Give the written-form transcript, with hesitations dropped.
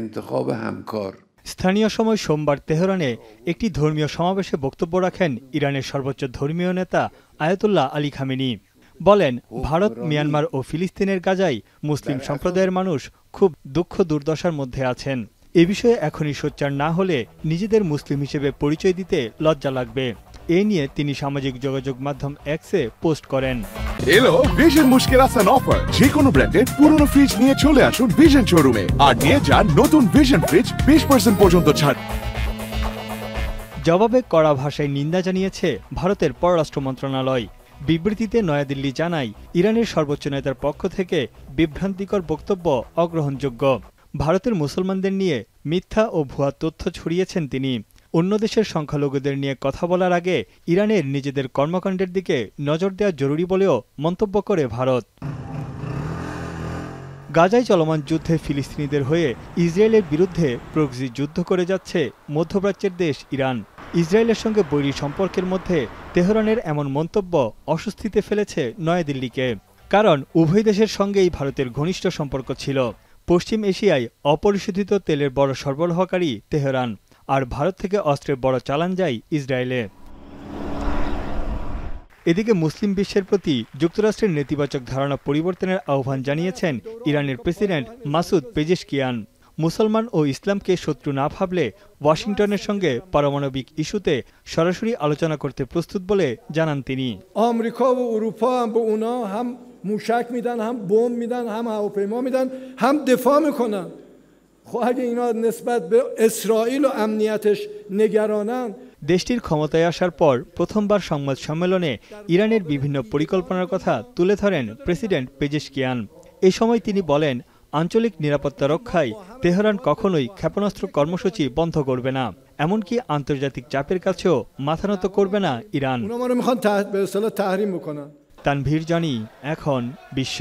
انتخاب همکار স্থানীয় সময় সোমবার তেহরানে একটি ধর্মীয় সমাবেশে বক্তব্য রাখেন ইরানের সর্বোচ্চ ধর্মীয় নেতা আয়াতুল্লাহ আলী খামেনি। বলেন, ভারত, মিয়ানমার ও ফিলিস্তিনের গাজায় মুসলিম সম্প্রদায়ের মানুষ খুব দুঃখ দুর্দশার মধ্যে আছেন। এ বিষয়ে এখনই সোচ্চার না হলে নিজেদের মুসলিম হিসেবে পরিচয় দিতে লজ্জা লাগবে। এ নিয়ে তিনি সামাজিক যোগাযোগ মাধ্যম এক্সে পোস্ট করেন। এলো ভিশন মুশকিল আসান অফার। যে কোনো ব্র্যান্ডের পুরনো ফ্রিজ নিয়ে চলে আসুন ভিশন শোরুমে আর নিয়ে যান নতুন ভিশন ফ্রিজ 20% পর্যন্ত ছাড়। জবাবে কড়া ভাষায় নিন্দা জানিয়েছে ভারতের পররাষ্ট্র মন্ত্রণালয়। বিবৃতিতে নয়াদিল্লি জানায়, ইরানের সর্বোচ্চ নেতার পক্ষ থেকে বিভ্রান্তিকর বক্তব্য অগ্রহণযোগ্য। ভারতের মুসলমানদের নিয়ে মিথ্যা ও ভুয়া তথ্য ছড়িয়েছেন তিনি। অন্য দেশের সংখ্যালঘুদের নিয়ে কথা বলার আগে ইরানের নিজেদের কর্মকাণ্ডের দিকে নজর দেওয়া জরুরি বলেও মন্তব্য করে ভারত। গাজায় চলমান যুদ্ধে ফিলিস্তিনিদের হয়ে ইসরায়েলের বিরুদ্ধে প্রক্সি যুদ্ধ করে যাচ্ছে মধ্যপ্রাচ্যের দেশ ইরান। ইসরায়েলের সঙ্গে বৈরী সম্পর্কের মধ্যে তেহরানের এমন মন্তব্য অস্বস্তিতে ফেলেছে নয়াদিল্লিকে। কারণ উভয় দেশের সঙ্গেই ভারতের ঘনিষ্ঠ সম্পর্ক ছিল। পশ্চিম এশিয়ায় অপরিশোধিত তেলের বড় সরবরাহকারী তেহরান, আর ভারত থেকে অস্ত্রের বড় চালান যায় ইসরায়েলে। এদিকে মুসলিম বিশ্বের প্রতি যুক্তরাষ্ট্রের নেতিবাচক ধারণা পরিবর্তনের আহ্বান জানিয়েছেন ইরানের প্রেসিডেন্ট মাসুদ পেজেশকিয়ান। মুসলমান ও ইসলামকে শত্রু না ভাবলে ওয়াশিংটনের সঙ্গে পারমাণবিক ইস্যুতে সরাসরি আলোচনা করতে প্রস্তুত বলে জানান তিনি। আমেরিকা ও ইউরোপ موشک میدن هم بمب میدن هم هواپیما میدن هم دفاع میکنن. خب اگه اینا نسبت به اسرائیل و امنیتش نگرانن। দেশটির ক্ষমতায় আসার পর প্রথমবার সংবাদ সম্মেলনে ইরানের বিভিন্ন পরিকল্পনার কথা তুলে ধরেন প্রেসিডেন্ট পেজেশকিয়ান। এই সময় তিনি বলেন, আঞ্চলিক নিরাপত্তা রক্ষায় তেহরান কখনোই ক্ষেপণাস্ত্র কর্মসূচি বন্ধ করবে না, এমনকি আন্তর্জাতিক চাপের কাছেও মাথা নত করবে না ইরান। তানভীর জানি, এখন বিশ্ব।